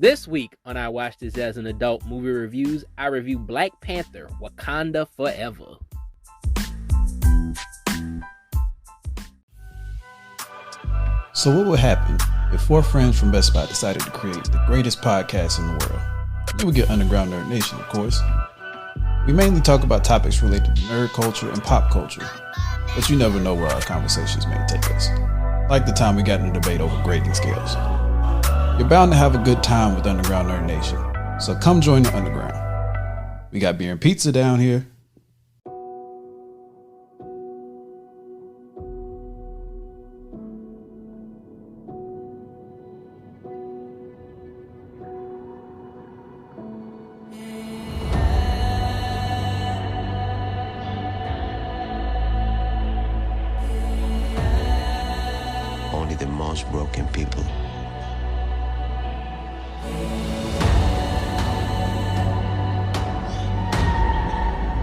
This week on I Watched This as an Adult Movie Reviews, I review Black Panther Wakanda Forever. So what would happen if four friends from Best Buy decided to create the greatest podcast in the world? You would get Underground Nerd Nation, of course. We mainly talk about topics related to nerd culture and pop culture, but you never know where our conversations may take us. Like the time we got in a debate over grading scales. You're bound to have a good time with Underground Nerd Nation, so come join the Underground. We got beer and pizza down here. Only the most broken people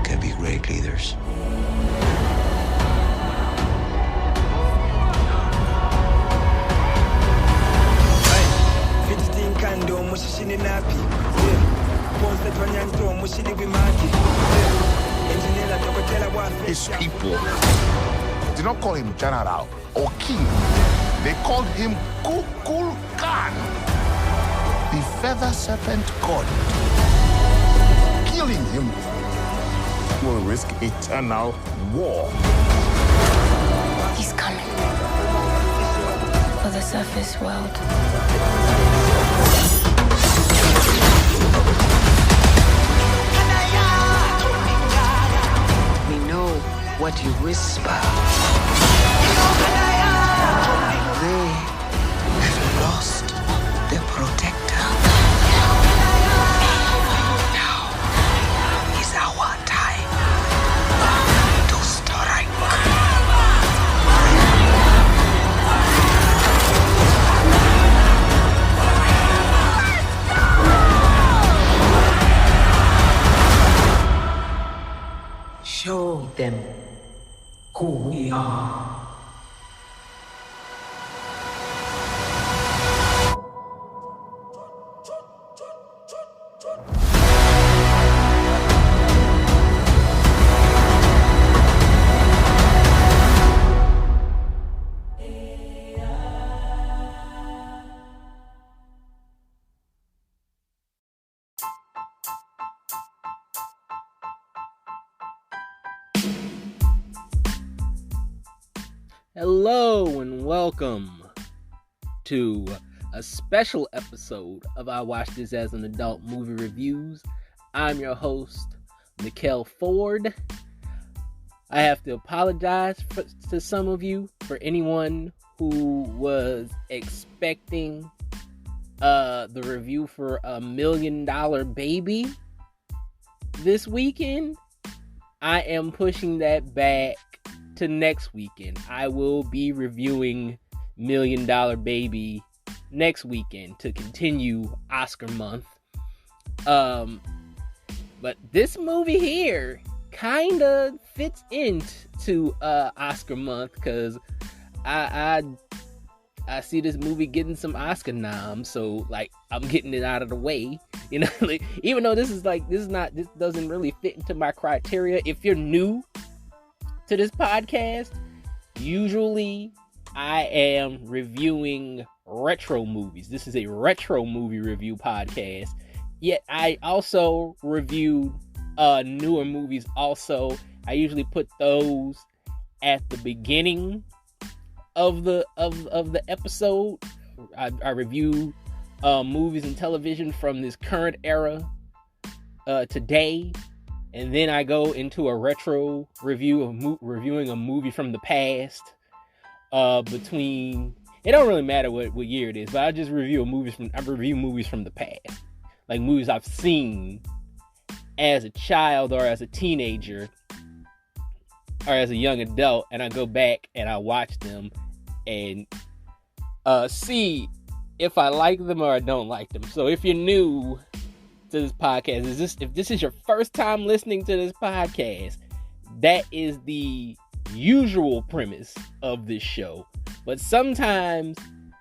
can be great leaders. His people did not call him general or king. They called him Kukul Khan, the feather serpent god. Killing him will risk eternal war. He's coming for the surface world. We know what you whisper. They have lost their protector. Now is our time to strike. Show them who we are. Hello and welcome to a special episode of I Watched This as an Adult Movie Reviews. I'm your host, Mikkel Ford. I have to apologize to some of you for anyone who was expecting the review for $1 Million Baby this weekend. I am pushing that back to next weekend. I will be reviewing $1 Million Baby next weekend to continue Oscar month. But this movie here kind of fits into Oscar month because I see this movie getting some Oscar noms, so like I'm getting it out of the way. You know, like, even though this doesn't really fit into my criteria. If you're new to this podcast, usually I am reviewing retro movies. This is a retro movie review podcast. Yet I also review newer movies also. I usually put those at the beginning of the episode. I review movies and television from this current era today. And then I go into a retro review of reviewing a movie from the past. It don't really matter what year it is, but I just review movies from the past, like movies I've seen as a child or as a teenager or as a young adult, and I go back and I watch them and see if I like them or I don't like them. So if you're new to this podcast, if this is your first time listening to this podcast, that is the usual premise of this show. But sometimes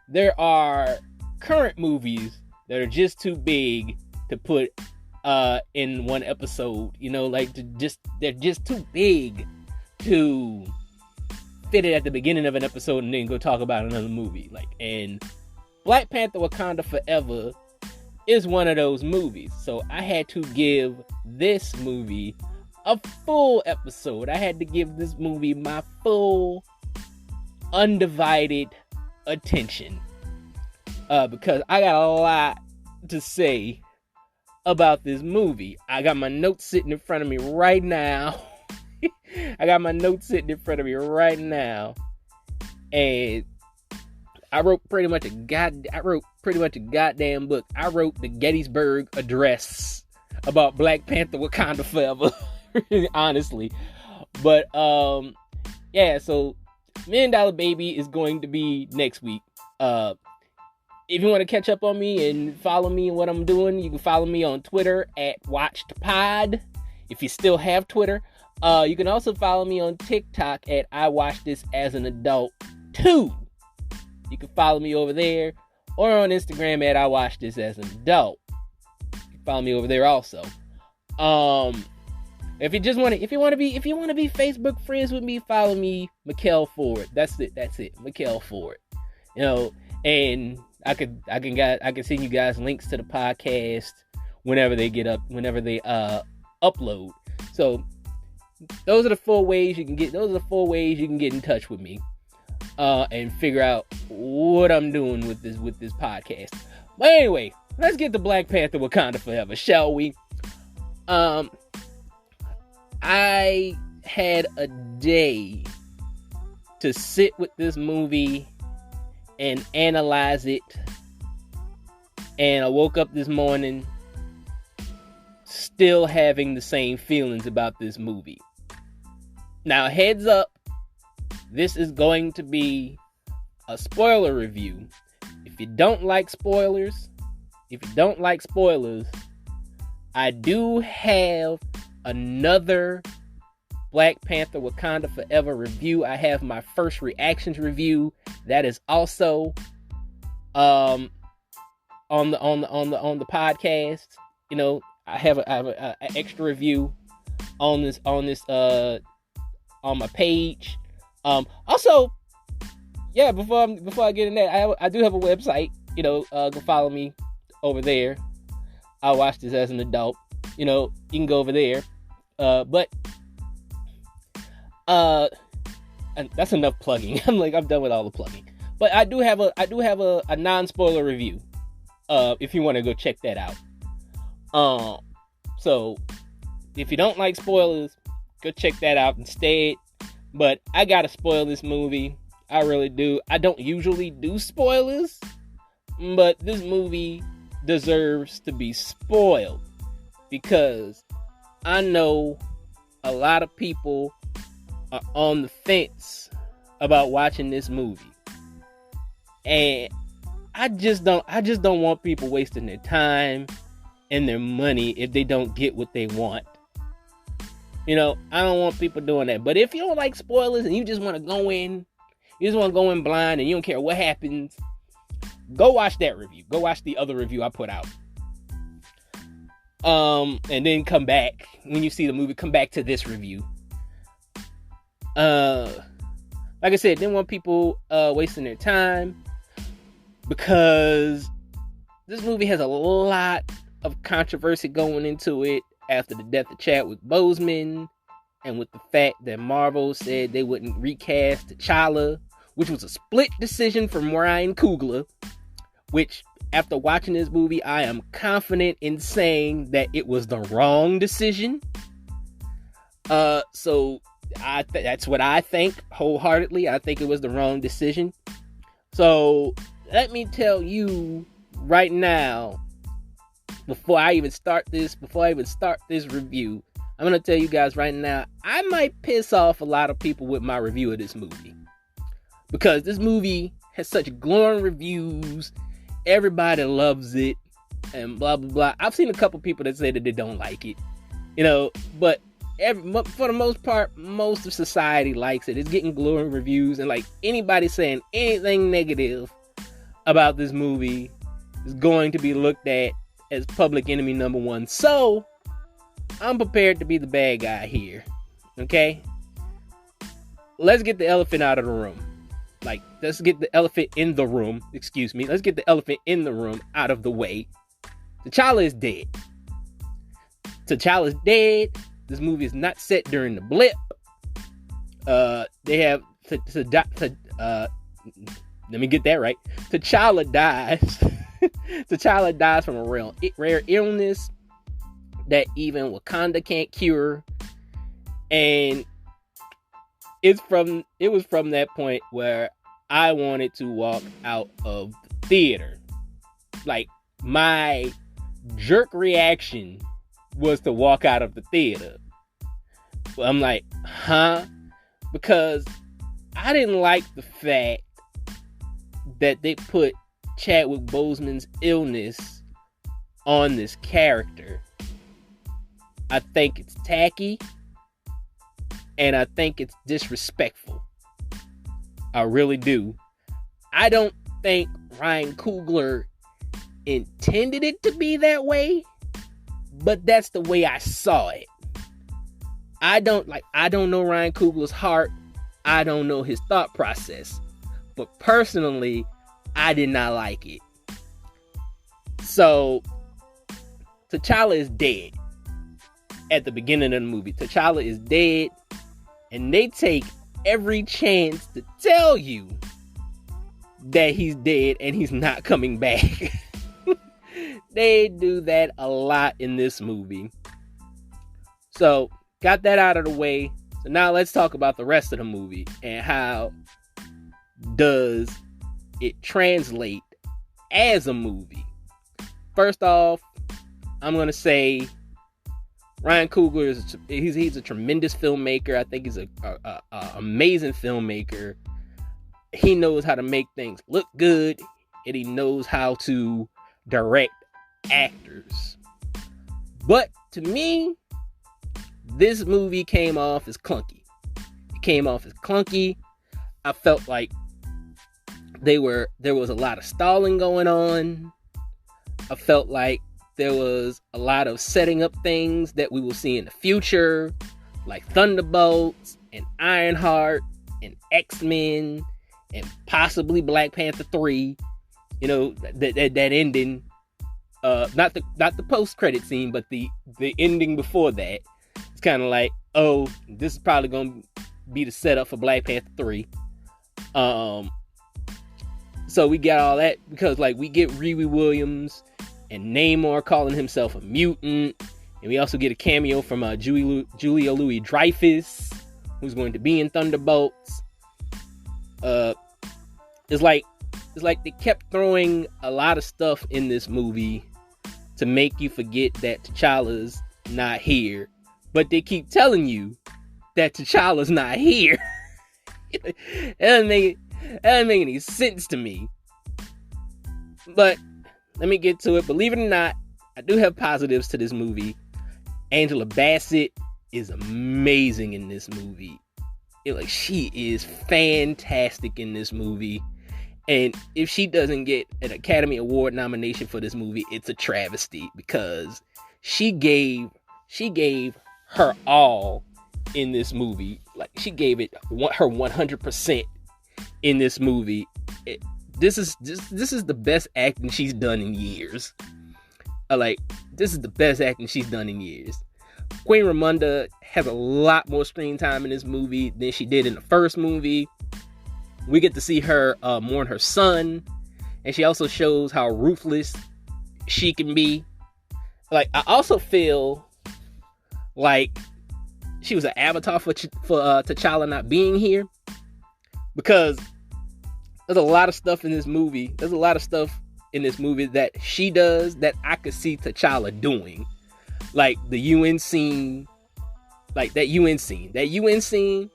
there are current movies that are just too big to put in one episode. You know, like they're just too big to fit it at the beginning of an episode and then go talk about another movie. Like, and Black Panther Wakanda Forever is one of those movies. So I had to give this movie a full episode. I had to give this movie my full, undivided attention. Because I got a lot to say about this movie. I got my notes sitting in front of me right now. And I wrote pretty much a goddamn book. I wrote the Gettysburg Address about Black Panther Wakanda Forever. Honestly. But yeah, so $1 Million Baby is going to be next week. If you want to catch up on me and follow me and what I'm doing, you can follow me on Twitter at WatchedPod. If you still have Twitter. You can also follow me on TikTok at I Watch This As an Adult 2. You can follow me over there, or on Instagram at I Watch This As an Adult. You can follow me over there also. If you want to be Facebook friends with me, follow me, Mikkel Ford. That's it, Mikkel Ford. You know, and I can send you guys links to the podcast whenever they upload. So those are the 4 ways you can get in touch with me and figure out what I'm doing with this podcast. But anyway, let's get to Black Panther Wakanda Forever, shall we? I had a day to sit with this movie and analyze it, and I woke up this morning still having the same feelings about this movie. Now, heads up, this is going to be a spoiler review. If you don't like spoilers, I do have another Black Panther Wakanda Forever review. I have my first reactions review that is also on the podcast. You know, I have an extra review on my page. Also, yeah, before I get in there, I do have a website. You know, go follow me over there. I Watch This As an Adult. You know, you can go over there. But and that's enough plugging. I'm done with all the plugging. But I do have a non-spoiler review. If you want to go check that out. So if you don't like spoilers, go check that out instead. But I gotta spoil this movie. I really do. I don't usually do spoilers, but this movie deserves to be spoiled because I know a lot of people are on the fence about watching this movie. And I just don't want people wasting their time and their money if they don't get what they want. You know, I don't want people doing that. But if you don't like spoilers and you just want to go in blind and you don't care what happens, go watch that review. Go watch the other review I put out. And then come back. When you see the movie, come back to this review. Like I said, didn't want people wasting their time because this movie has a lot of controversy going into it after the death of Chadwick Boseman and with the fact that Marvel said they wouldn't recast T'Challa, which was a split decision from Ryan Coogler, which after watching this movie, I am confident in saying that it was the wrong decision. So that's what I think wholeheartedly. I think it was the wrong decision. So let me tell you right now, before I even start this review, I'm going to tell you guys right now, I might piss off a lot of people with my review of this movie. Because this movie has such glowing reviews, everybody loves it, and blah, blah, blah. I've seen a couple people that say that they don't like it, you know, but for the most part, most of society likes it. It's getting glowing reviews, and like anybody saying anything negative about this movie is going to be looked at as public enemy number one. So, I'm prepared to be the bad guy here. Okay? Let's get the elephant out of the room. Like, let's get the elephant in the room. Excuse me. Let's get the elephant in the room out of the way. T'Challa is dead. T'Challa is dead. This movie is not set during the blip. They have let me get that right. T'Challa dies. T'Challa dies from a rare illness that even Wakanda can't cure. And it was from that point where I wanted to walk out of the theater. Like, my jerk reaction was to walk out of the theater. But I'm like, huh? Because I didn't like the fact that they put Chadwick Boseman's illness on this character. I think it's tacky, and I think it's disrespectful. I really do. I don't think Ryan Coogler intended it to be that way, but that's the way I saw it. I don't know Ryan Coogler's heart. I don't know his thought process. But personally, I did not like it. So, T'Challa is dead at the beginning of the movie. T'Challa is dead, and they take every chance to tell you that he's dead and he's not coming back. They do that a lot in this movie. So, got that out of the way. So now let's talk about the rest of the movie and how does it translate as a movie. First off, I'm going to say Ryan Coogler he's a tremendous filmmaker. I think he's a amazing filmmaker. He knows how to make things look good, and he knows how to direct actors. But to me, this movie came off as clunky. It came off as clunky. I felt like there was a lot of stalling going on. I felt like there was a lot of setting up things that we will see in the future, like Thunderbolts and Ironheart and X-Men and possibly Black Panther 3. You know, that ending, not the post-credit scene, but the ending before that. It's kind of like, oh, this is probably going to be the setup for Black Panther 3. So we got all that because, like, we get Riri Williams and Namor calling himself a mutant. And we also get a cameo from Julia Louis-Dreyfus, who's going to be in Thunderbolts. It's like they kept throwing a lot of stuff in this movie to make you forget that T'Challa's not here. But they keep telling you that T'Challa's not here. It doesn't make any sense to me. But let me get to it. Believe it or not, I do have positives to this movie. Angela Bassett is amazing in this movie. She is fantastic in this movie. And if she doesn't get an Academy Award nomination for this movie, it's a travesty, because she gave her all in this movie. Like, she gave it her 100% in this movie. This is the best acting she's done in years. This is the best acting she's done in years. Queen Ramonda has a lot more screen time in this movie than she did in the first movie. We get to see her mourn her son, and she also shows how ruthless she can be. Like, I also feel like she was an avatar for T'Challa not being here, because there's a lot of stuff in this movie. There's a lot of stuff in this movie that she does that I could see T'Challa doing. Like the UN scene. Like that UN scene. That UN scene,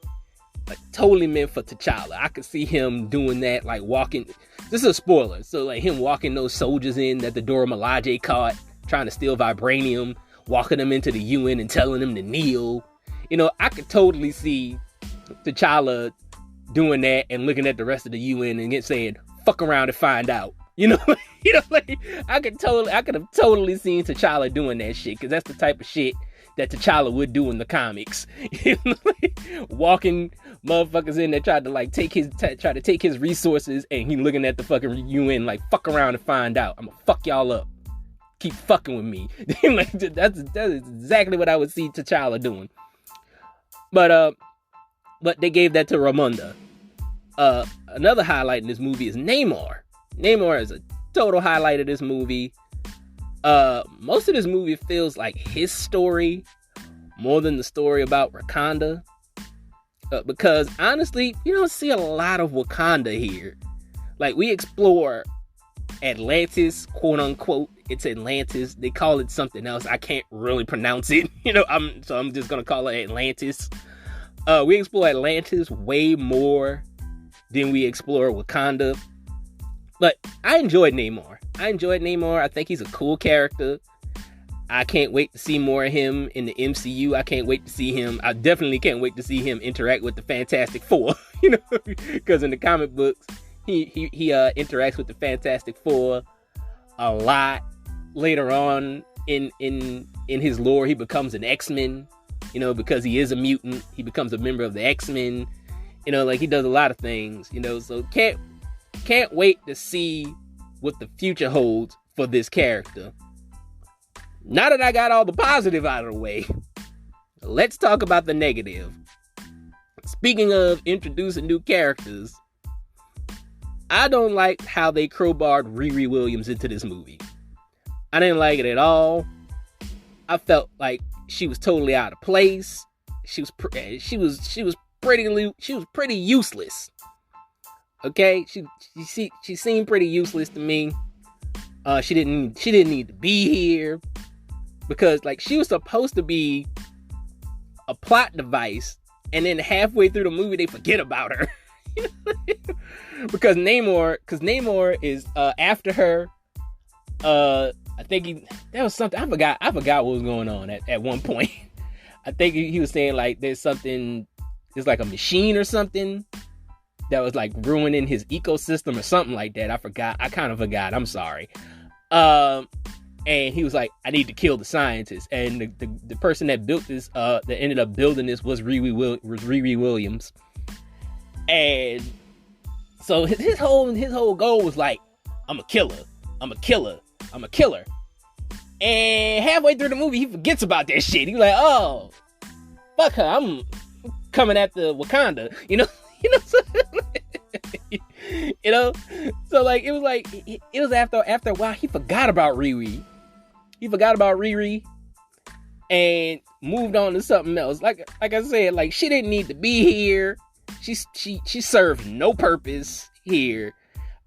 like, totally meant for T'Challa. I could see him doing that, like walking. This is a spoiler. So, like, him walking those soldiers in at the Dora Milaje caught, trying to steal vibranium, walking them into the UN and telling them to kneel. You know, I could totally see T'Challa doing that and looking at the rest of the UN and saying, fuck around and find out. You know, like I could have totally seen T'Challa doing that shit, because that's the type of shit that T'Challa would do in the comics. Like, walking motherfuckers in that tried to like take his resources, and he looking at the fucking UN like, fuck around and find out. I'm gonna fuck y'all up. Keep fucking with me. Like, that's exactly what I would see T'Challa doing. But they gave that to Ramonda. Another highlight in this movie is Namor. Namor is a total highlight of this movie. Most of this movie feels like his story more than the story about Wakanda. Because honestly, you don't see a lot of Wakanda here. Like, we explore Atlantis, quote unquote. It's Atlantis. They call it something else. I can't really pronounce it. So I'm just gonna call it Atlantis. We explore Atlantis way more than we explore Wakanda. But I enjoyed Namor. I think he's a cool character. I can't wait to see more of him in the MCU. I can't wait to see him. I definitely can't wait to see him interact with the Fantastic Four. Because in the comic books, he interacts with the Fantastic Four a lot. Later on in his lore, he becomes an X-Men. Because he is a mutant, he becomes a member of the X-Men. Like, he does a lot of things. So can't wait to see what the future holds for this character. Now that I got all the positive out of the way, let's talk about the negative. Speaking of introducing new characters, I don't like how they crowbarred Riri Williams into this movie. I didn't like it at all. I felt like she was totally out of place. She was pretty useless. Okay, she seemed pretty useless to me. She didn't need to be here, because like, she was supposed to be a plot device, and then halfway through the movie they forget about her. because Namor is after her. I think that was something, I forgot what was going on at one point. I think he was saying like there's like a machine or something that was like ruining his ecosystem or something like that. I kind of forgot. I'm sorry. And he was like, I need to kill the scientist. And the person that built this, that ended up building this, was Riri Williams. And so his whole goal was like, I'm a killer. And halfway through the movie, he forgets about that shit. He's like, oh, fuck her. I'm coming at the Wakanda. So like, it was after a while, he forgot about Riri. And moved on to something else. Like I said, like, she didn't need to be here. She served no purpose here.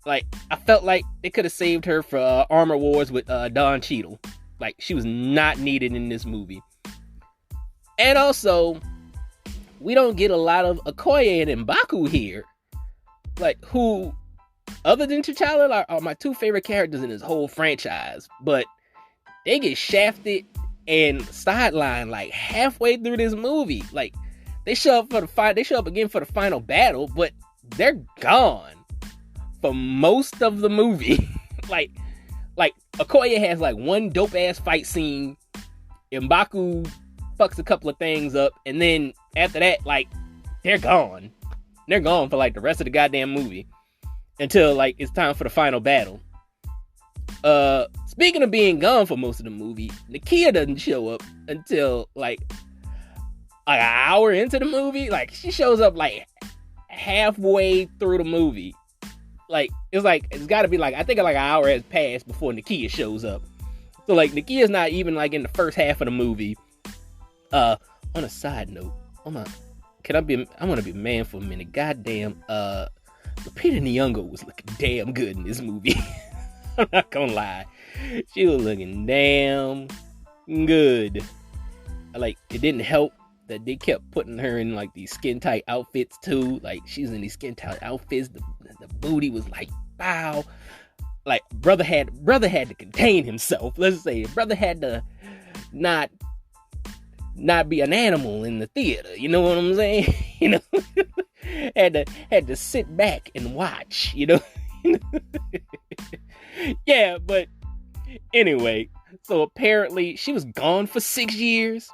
Like, I felt like they could have saved her for Armor Wars with Don Cheadle. Like, she was not needed in this movie. And also, we don't get a lot of Okoye and M'Baku here. Like, who, other than T'Challa, are my two favorite characters in this whole franchise. But they get shafted and sidelined like halfway through this movie. Like, they show up again for the final battle, but they're gone for most of the movie. like Okoye has like one dope ass fight scene. M'Baku fucks a couple of things up, and then after that, like, they're gone. They're gone for like the rest of the goddamn movie until like it's time for the final battle. Speaking of being gone for most of the movie, Nakia doesn't show up until like an hour into the movie. Like, she shows up like halfway through the movie. Like, it's gotta be like, I think like an hour has passed before Nakia shows up. So like, Nakia's not even like in the first half of the movie. On a side note, I want to be a man for a minute. Goddamn, Lupita Nyong'o was looking damn good in this movie. I'm not gonna lie. She was looking damn good. Like, it didn't help that they kept putting her in like these skin tight outfits too. Like, she's in these skin tight outfits. The booty was like, wow. Like, brother had to contain himself. Let's say brother had to not be an animal in the theater. You know what I'm saying? had to sit back and watch. Yeah, but anyway, so apparently she was gone for 6 years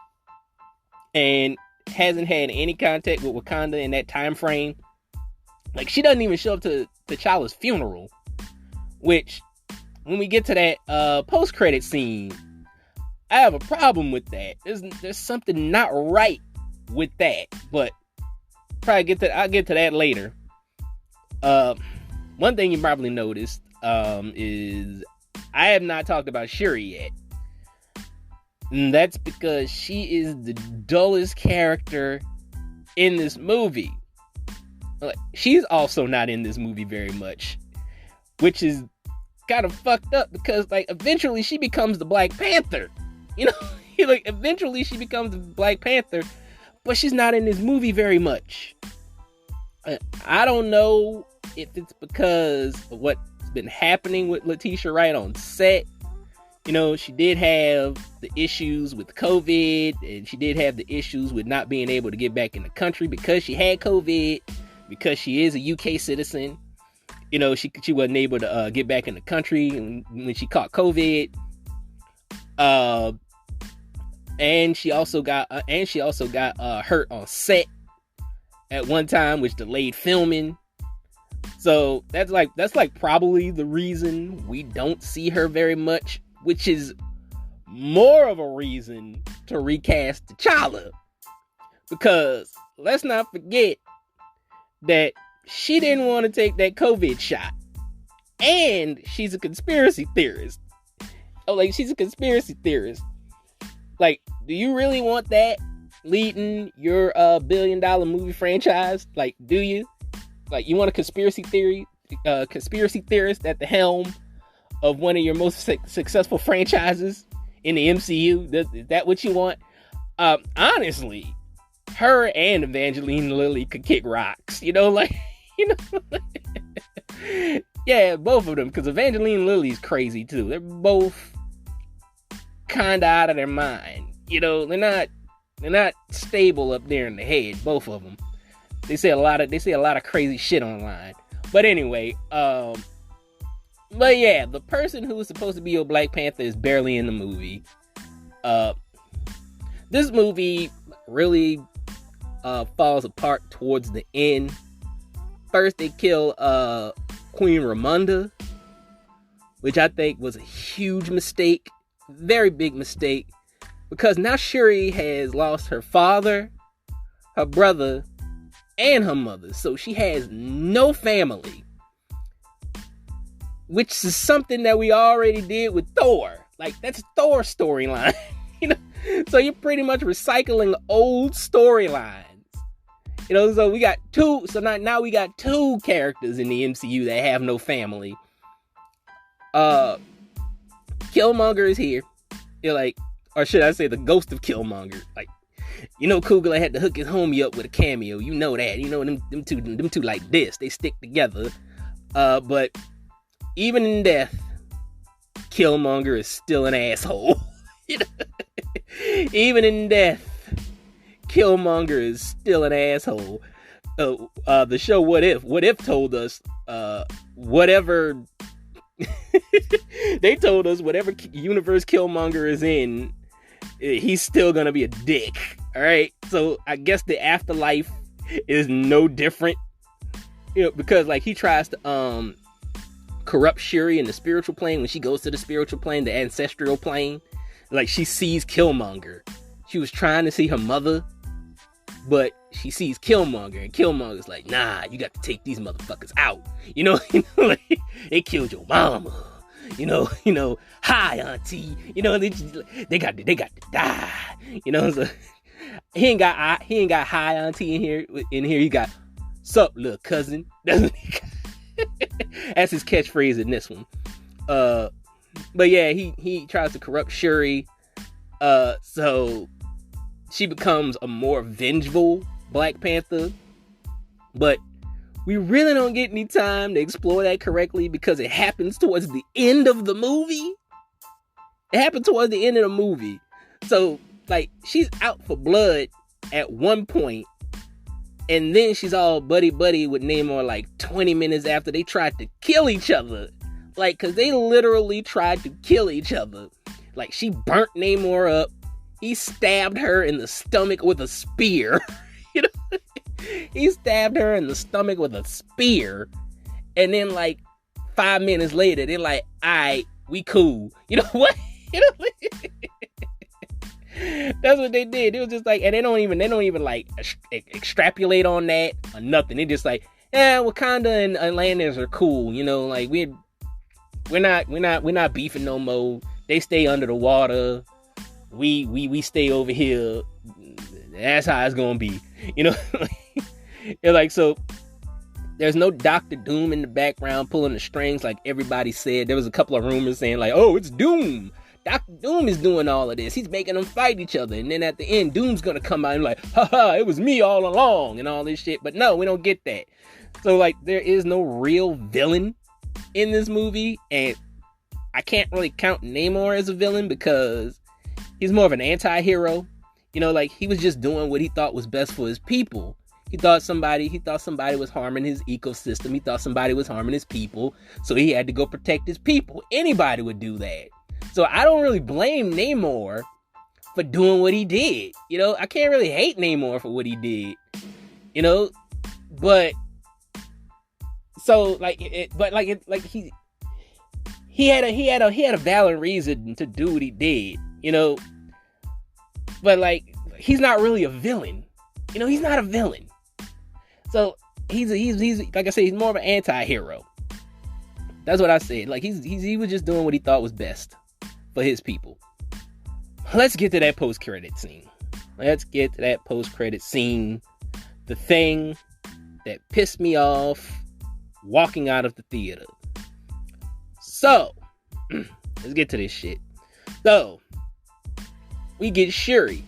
and hasn't had any contact with Wakanda in that time frame. Like, she doesn't even show up to T'Challa's funeral, which, when we get to that post-credit scene, I have a problem with that. There's something not right with that, but I'll get to that later. One thing you probably noticed is I have not talked about Shuri yet. And that's because she is the dullest character in this movie. Like, she's also not in this movie very much, which is kind of fucked up because, like, eventually she becomes the Black Panther. You know, like, eventually she becomes the Black Panther, but she's not in this movie very much. I don't know if it's because of what's been happening with Letitia Wright on set. You know, she did have the issues with COVID, and she did have the issues with not being able to get back in the country because she had COVID, because she is a UK citizen. You know, she wasn't able to get back in the country when she caught COVID. And she also got hurt on set at one time, which delayed filming. So that's like probably the reason we don't see her very much, which is more of a reason to recast T'Challa. Because let's not forget that she didn't want to take that COVID shot. And she's a conspiracy theorist. Oh, like, she's a conspiracy theorist. Like, do you really want that leading your $1 billion movie franchise? Like, do you? Like, you want a conspiracy theorist at the helm of one of your most successful franchises in the MCU? Is that what you want? Honestly, her and Evangeline Lilly could kick rocks. You know, like, you know, yeah, both of them, because Evangeline Lilly's crazy too. They're both kind of out of their mind. You know, they're not stable up there in the head. Both of them. They say a lot of crazy shit online. But anyway, but yeah, the person who was supposed to be your Black Panther is barely in the movie. This movie really falls apart towards the end. First, they kill Queen Ramonda, which I think was a huge mistake, very big mistake, because now Shuri has lost her father, her brother, and her mother, so she has no family, which is something that we already did with Thor. Like, that's Thor's storyline. You know, so you're pretty much recycling old storylines. You know, so we got two. So now we got two characters in the MCU that have no family. Killmonger is here. You're like, or should I say, the ghost of Killmonger? Like, you know, Coogler had to hook his homie up with a cameo. You know that. You know them two like this. They stick together. But even in death, Killmonger is still an asshole. You know? Even in death, Killmonger is still an asshole. The show What If told us whatever they told us whatever universe Killmonger is in, he's still gonna be a dick. All right, so I guess the afterlife is no different, you know, because like he tries to corrupt Shuri in the spiritual plane. When she goes to the spiritual plane, the ancestral plane, like she sees Killmonger. She was trying to see her mother, but she sees Killmonger, and Killmonger's like, nah, you got to take these motherfuckers out. You know, like, they killed your mama. You know, hi auntie. You know, they got to die. You know, so he ain't got hi auntie in here. He got sup little cousin. That's his catchphrase in this one. But yeah, he tries to corrupt Shuri. So she becomes a more vengeful Black Panther, but we really don't get any time to explore that correctly because it happens towards the end of the movie. It happened towards the end of the movie. So, like, she's out for blood at one point, and then she's all buddy-buddy with Namor like 20 minutes after they tried to kill each other. Like, cause they literally tried to kill each other. Like, she burnt Namor up. He stabbed her in the stomach with a spear. You know, he stabbed her in the stomach with a spear. And then, like, 5 minutes later, they're like, alright, we cool. You know what? You know, that's what they did. It was just like, and they don't even like extrapolate on that or nothing. They just like, yeah, Wakanda and Atlantis are cool. You know, like we're not beefing no more. They stay under the water. We stay over here. That's how it's gonna be. You know, they're like, so there's no Dr. Doom in the background pulling the strings like everybody said. There was a couple of rumors saying like, oh, it's Doom. Dr. Doom is doing all of this. He's making them fight each other. And then at the end, Doom's gonna come out and like, haha, it was me all along and all this shit. But no, we don't get that. So like, there is no real villain in this movie. And I can't really count Namor as a villain because he's more of an anti-hero. You know, like he was just doing what he thought was best for his people. He thought somebody was harming his ecosystem. He thought somebody was harming his people. So he had to go protect his people. Anybody would do that. So I don't really blame Namor for doing what he did. You know, I can't really hate Namor for what he did. You know, but so like he had a valid reason to do what he did. You know, but like he's not really a villain. You know, he's not a villain. So he's like I said, he's more of an anti-hero. That's what I said. Like he was just doing what he thought was best for his people. Let's get to that post-credit scene. The thing that pissed me off walking out of the theater. So, let's get to this shit. So, we get Shuri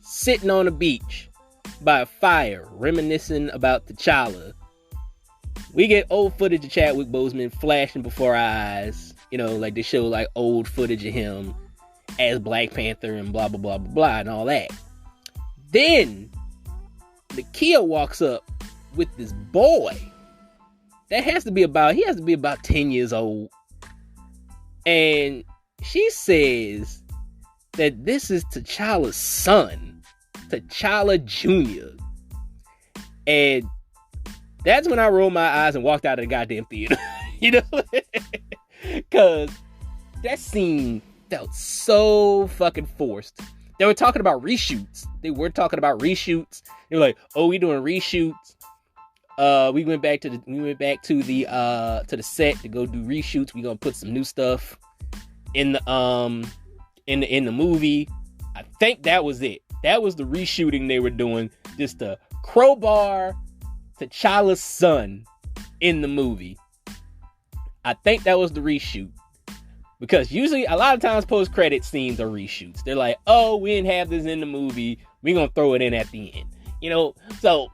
sitting on a beach by a fire, reminiscing about T'Challa. We get old footage of Chadwick Boseman flashing before our eyes. You know, like they show like old footage of him as Black Panther and blah, blah, blah, blah, blah, and all that. Then, Nakia walks up with this boy. He has to be about 10 years old. And she says that this is T'Challa's son, T'Challa Jr. And that's when I rolled my eyes and walked out of the goddamn theater. You know? Because that scene felt so fucking forced. They were talking about reshoots. They were like, oh, we doing reshoots. We went back to the set to go do reshoots. We gonna put some new stuff in the movie. I think that was it. That was the reshooting they were doing. Just to crowbar T'Challa's son in the movie. I think that was the reshoot. Because usually, a lot of times, post-credit scenes are reshoots. They're like, oh, we didn't have this in the movie. We're going to throw it in at the end. You know? So,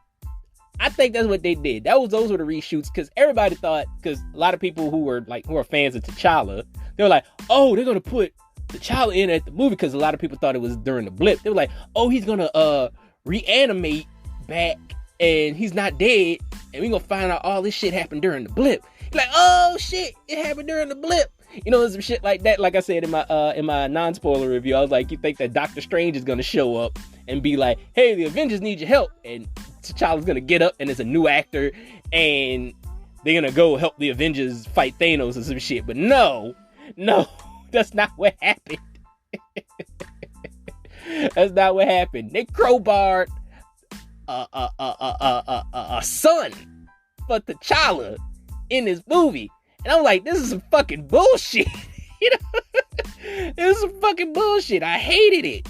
I think that's what they did. Those were the reshoots. Because everybody thought, because a lot of people who are fans of T'Challa, they were like, oh, they're going to put T'Challa in at the movie. Because a lot of people thought it was during the blip. They were like, oh, he's going to reanimate back. And he's not dead. And we're going to find out all this shit happened during the blip. Like, oh shit, it happened during the blip. You know, some shit like that. Like I said in my non-spoiler review, I was like, you think that Doctor Strange is gonna show up and be like, hey, the Avengers need your help, and T'Challa's gonna get up and it's a new actor and they're gonna go help the Avengers fight Thanos or some shit. But no, that's not what happened. That's not what happened. They crowbarred a son for T'Challa in this movie. And I'm like, this is some fucking bullshit. You know? This is some fucking bullshit. I hated it.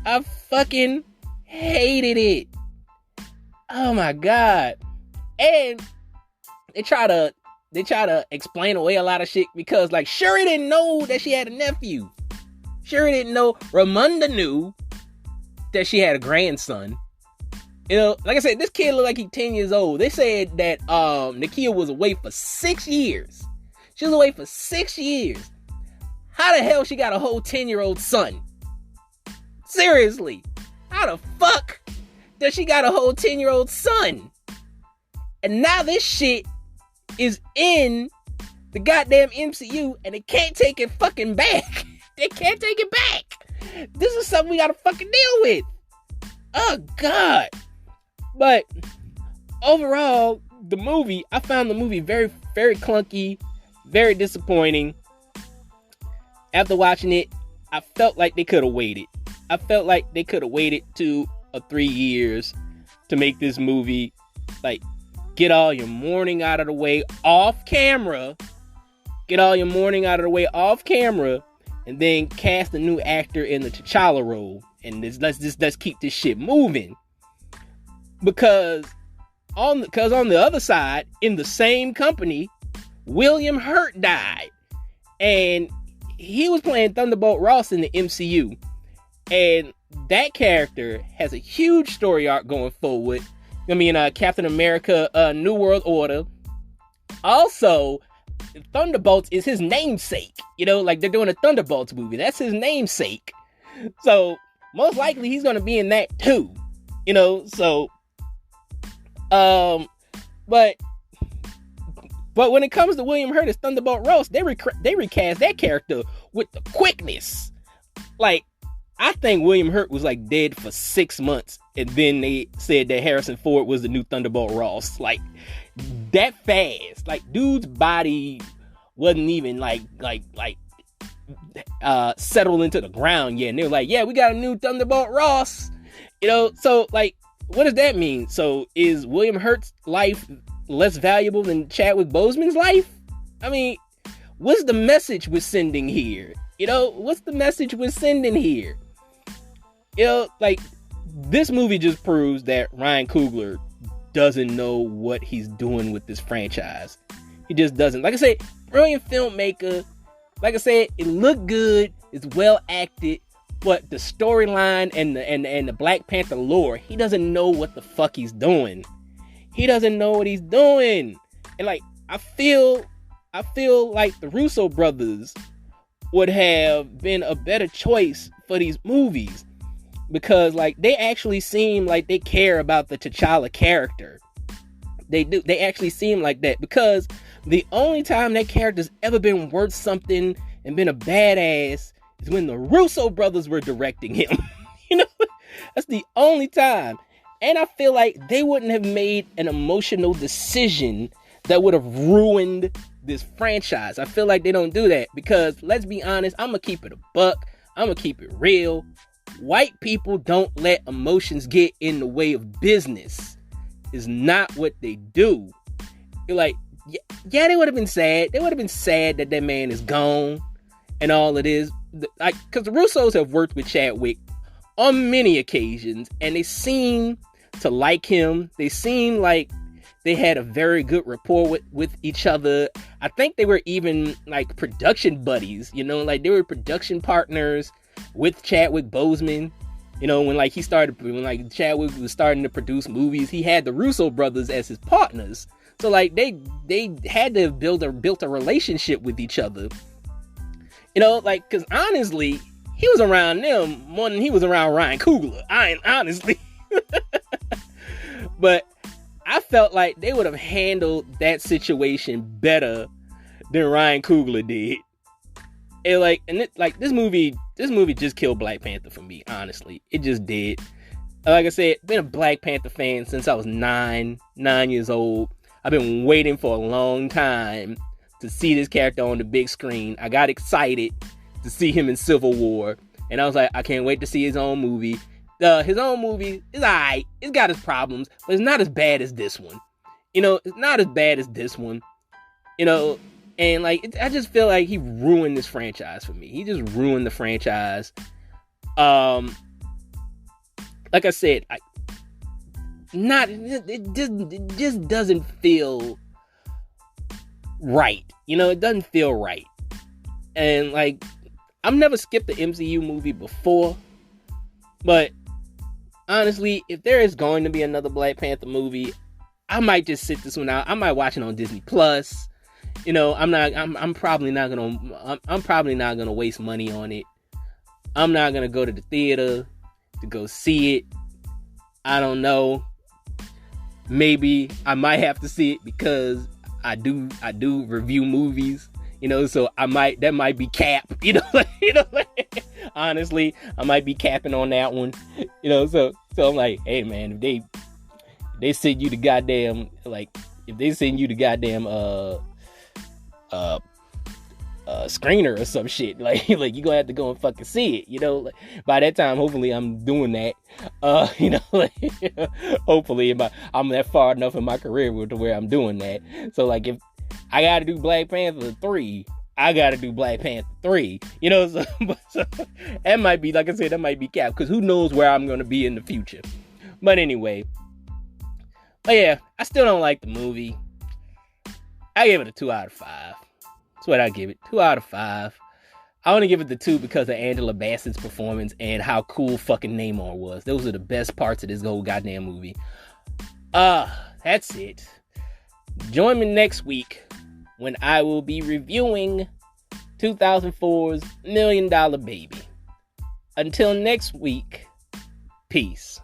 I fucking hated it. Oh my God. And they try to explain away a lot of shit because like Shuri didn't know that she had a nephew. Shuri didn't know. Ramonda knew that she had a grandson. You know, like I said, this kid looked like he's 10 years old. They said that Nakia was away for 6 years. She was away for 6 years. How the hell she got a whole 10-year-old son? Seriously. How the fuck does she got a whole 10-year-old son? And now this shit is in the goddamn MCU, and they can't take it fucking back. They can't take it back. This is something we gotta fucking deal with. Oh, God. But overall, I found the movie very, very clunky, very disappointing. After watching it, I felt like they could have waited. I felt like they could have waited 2 or 3 years to make this movie. Like, get all your mourning out of the way off camera. Get all your mourning out of the way off camera. And then cast a new actor in the T'Challa role. And let's keep this shit moving. Because on the other side, in the same company, William Hurt died. And he was playing Thunderbolt Ross in the MCU. And that character has a huge story arc going forward. I mean, Captain America, New World Order. Also, Thunderbolts is his namesake. You know, like they're doing a Thunderbolts movie. That's his namesake. So, most likely he's going to be in that too. You know, so... But when it comes to William Hurt as Thunderbolt Ross, they recast that character with the quickness. Like, I think William Hurt was like dead for 6 months, and then they said that Harrison Ford was the new Thunderbolt Ross. Like, that fast. Like, dude's body wasn't even settled into the ground yet. And they were like, yeah, we got a new Thunderbolt Ross. You know, so like, what does that mean? So is William Hurt's life less valuable than Chadwick Boseman's life? I mean, what's the message we're sending here? You know, what's the message we're sending here? You know, like, this movie just proves that Ryan Coogler doesn't know what he's doing with this franchise. He just doesn't. Like I said, brilliant filmmaker. Like I said, it looked good. It's well acted. But the storyline and the Black Panther lore, he doesn't know what the fuck he's doing. He doesn't know what he's doing. And like, I feel like the Russo brothers would have been a better choice for these movies, because like they actually seem like they care about the T'Challa character. They do. They actually seem like that, because the only time that character's ever been worth something and been a badass is when the Russo brothers were directing him. You know, that's the only time. And I feel like they wouldn't have made an emotional decision that would have ruined this franchise. I feel like they don't do that, because let's be honest, I'm gonna keep it a buck. I'm gonna keep it real. White people don't let emotions get in the way of business. Is not what they do. You're like, yeah, they would have been sad. They would have been sad that man is gone and all it is. Like, because the Russos have worked with Chadwick on many occasions, and they seem to like him. They seem like they had a very good rapport with each other. I think they were even like production buddies, you know, like they were production partners with Chadwick Boseman. You know, when Chadwick was starting to produce movies, he had the Russo brothers as his partners. So like they had to have built a relationship with each other. You know, like, because honestly, he was around them more than he was around Ryan Coogler. Honestly. But I felt like they would have handled that situation better than Ryan Coogler did. And this movie just killed Black Panther for me, honestly. It just did. Like I said, been a Black Panther fan since I was 9 years old. I've been waiting for a long time to see this character on the big screen. I got excited to see him in Civil War, and I was like, I can't wait to see his own movie. His own movie is alright. It's got its problems, but it's not as bad as this one. You know, it's not as bad as this one. You know, and like, I just feel like he ruined this franchise for me. He just ruined the franchise. Like I said, it just doesn't feel right. You know, it doesn't feel right. And like, I've never skipped the MCU movie before, but honestly, if there is going to be another Black Panther movie, I might just sit this one out. I might watch it on Disney Plus. You know, I'm probably not gonna waste money on it. I'm not gonna go to the theater to go see it. I don't know. Maybe I might have to see it because I do review movies, you know, so that might be cap, you know, honestly, I might be capping on that one, you know, so I'm like, hey man, if they send you the goddamn, like, if they send you the goddamn screener or some shit, like you gonna have to go and fucking see it, you know. Like, by that time, hopefully I'm doing that, you know, like, hopefully I'm that far enough in my career to where I'm doing that. So like, if I gotta do Black Panther 3, I gotta do Black Panther 3, you know. So that might be, like I said, that might be cap, because who knows where I'm gonna be in the future. But anyway, yeah, I still don't like the movie. I give it a 2 out of 5. That's what I give it. 2 out of 5. I only give it the 2 because of Angela Bassett's performance and how cool fucking Namor was. Those are the best parts of this whole goddamn movie. That's it. Join me next week when I will be reviewing 2004's $1 Million Baby. Until next week, peace.